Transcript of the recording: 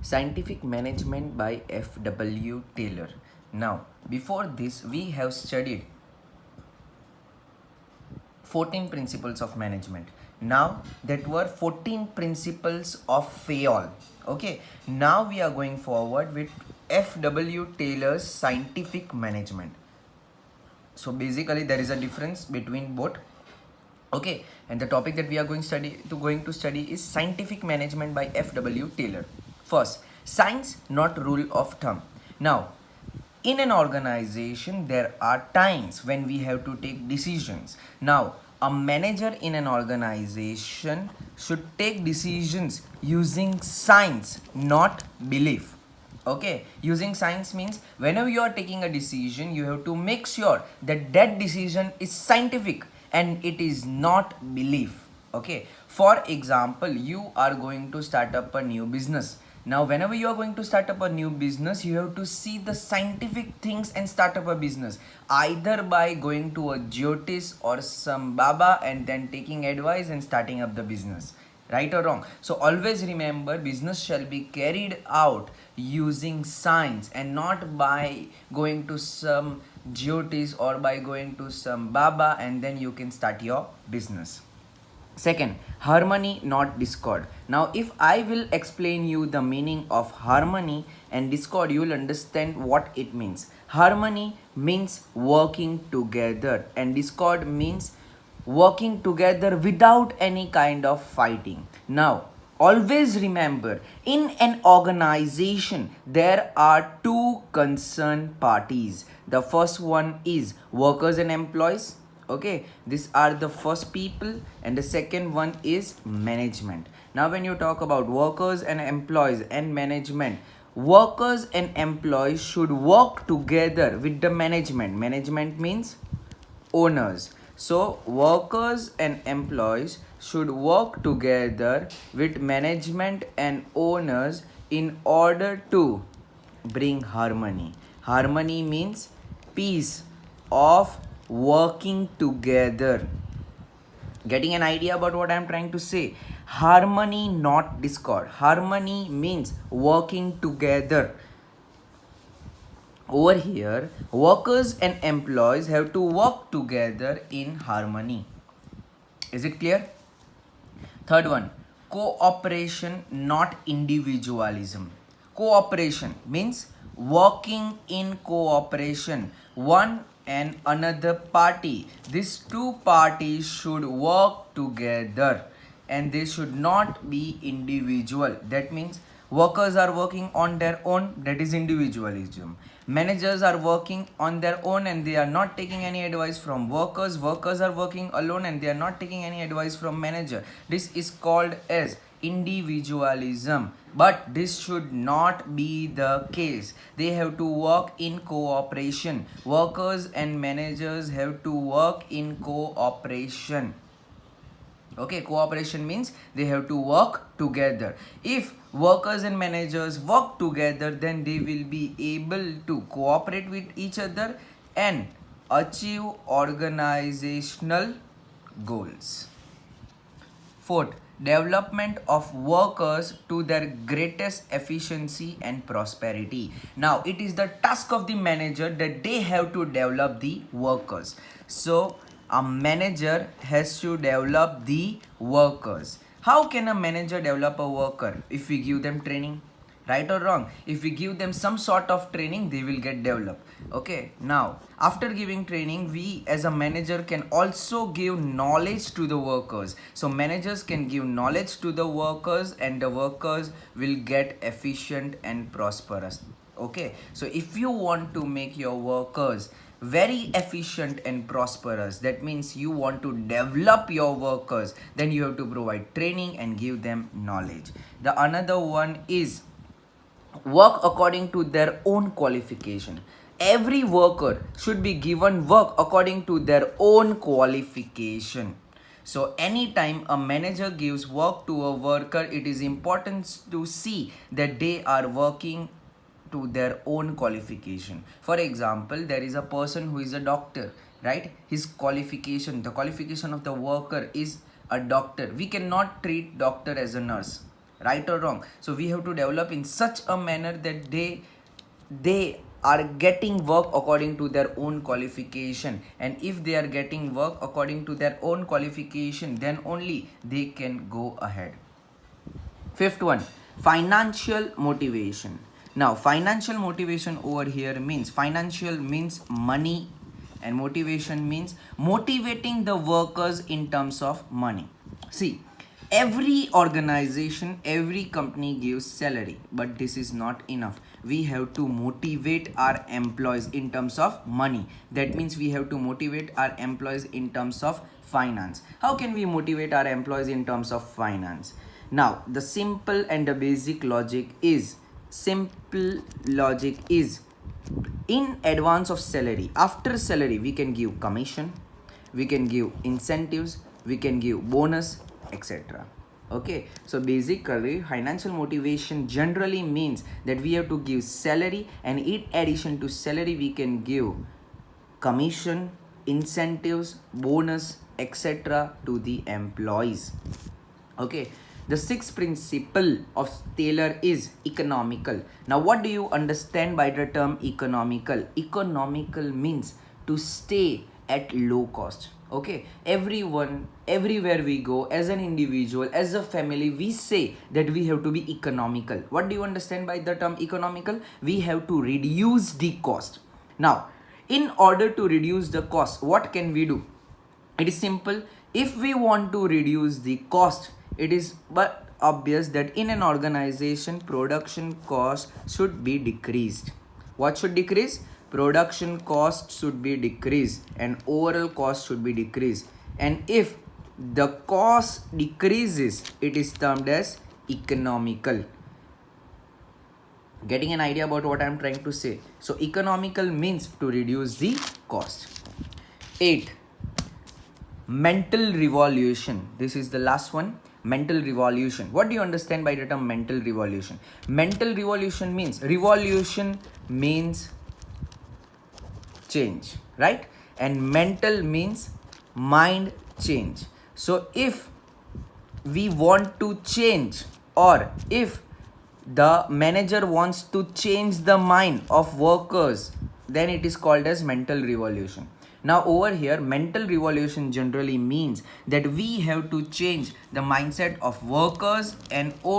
Scientific Management by F.W. Taylor. Now, before this, we have studied 14 principles of management. Now, that were 14 principles of Fayol. Okay, now we are going forward with F.W. Taylor's Scientific Management. So, basically, there is a difference between both. Okay, and the topic that we are going to study is Scientific Management by F.W. Taylor. First, science, not rule of thumb. Now, in an organization, there are times when we have to take decisions. Now, a manager in an organization should take decisions using science, not belief. Okay, using science means whenever you are taking a decision, you have to make sure that that decision is scientific and it is not belief. Okay, for example, you are going to start up a new business. Now, whenever you are going to start up a new business, you have to see the scientific things and start up a business, either by going to a Jyotish or some Baba and then taking advice and starting up the business. Right or wrong? So always remember, business shall be carried out using science and not by going to some Jyotish or by going to some Baba and then you can start your business. Second, harmony, not discord. Now, if I will explain you the meaning of harmony and discord, you will understand what it means. Harmony means working together, and discord means working together without any kind of fighting. Now, always remember, in an organization, there are two concerned parties. The first one is workers and employees. Okay, these are the first people, and the second one is management. Now, when you talk about workers and employees and management, workers and employees should work together with the management. Management means owners. So, workers and employees should work together with management and owners in order to bring harmony. Harmony means peace of working together. Getting an idea about what I am trying to say? Harmony, not discord. Harmony means working together. Over here, workers and employees have to work together in harmony. Is it clear? Third one, cooperation, not individualism. Cooperation means working in cooperation. One and another party. These two parties should work together and they should not be individual. That means workers are working on their own, that is individualism. Managers are working on their own and they are not taking any advice from workers. Workers are working alone and they are not taking any advice from manager. This is called as individualism, but this should not be the case. They have to work in cooperation. Workers and managers have to work in cooperation. Okay, cooperation means they have to work together. If workers and managers work together, then they will be able to cooperate with each other and achieve organizational goals. Fourth, development of workers to their greatest efficiency and prosperity. Now, it is the task of the manager that they have to develop the workers. So, a manager has to develop the workers. How can a manager develop a worker? If we give them training, right or wrong? If we give them some sort of training, they will get developed. Okay, now after giving training, we as a manager can also give knowledge to the workers. So managers can give knowledge to the workers and the workers will get efficient and prosperous. Okay, so if you want to make your workers very efficient and prosperous, that means you want to develop your workers, then you have to provide training and give them knowledge. The another one is work according to their own qualification. Every worker should be given work according to their own qualification. So anytime a manager gives work to a worker, it is important to see that they are working to their own qualification. For example, there is a person who is a doctor, right? His qualification, the qualification of the worker is a doctor. We cannot treat doctor as a nurse. right or wrong? So we have to develop in such a manner that they are getting work according to their own qualification, and if they are getting work according to their own qualification, then only they can go ahead. Fifth one, financial motivation. Now financial motivation over here means, financial means money, and motivation means motivating the workers in terms of money. See, every organization, every company gives salary, but this is not enough. We have to motivate our employees in terms of money. That means we have to motivate our employees in terms of finance. How can we motivate our employees in terms of finance? Now the simple and the basic logic is, in advance of salary, after salary we can give commission, we can give incentives, we can give bonus, etc. Okay, so basically financial motivation generally means that we have to give salary, and in addition to salary we can give commission, incentives, bonus, etc. to the employees. Okay, the sixth principle of Taylor is economical. Now what do you understand by the term economical? Economical means to stay at low cost. Okay, everyone, everywhere we go, as an individual, as a family, we say that we have to be economical. What do you understand by the term economical? We have to reduce the cost. Now in order to reduce the cost, what can we do? It is simple. If we want to reduce the cost, it is but obvious that in an organization production cost should be decreased. What should decrease? Production cost should be decreased and overall cost should be decreased. And if the cost decreases, it is termed as economical. Getting an idea about what I am trying to say? So economical means to reduce the cost. 8. Mental revolution. This is the last one. Mental revolution. What do you understand by the term mental revolution? Mental revolution means change, right? And mental means mind change. So if we want to change, or if the manager wants to change the mind of workers, then it is called as mental revolution. Now over here, mental revolution generally means that we have to change the mindset of workers and own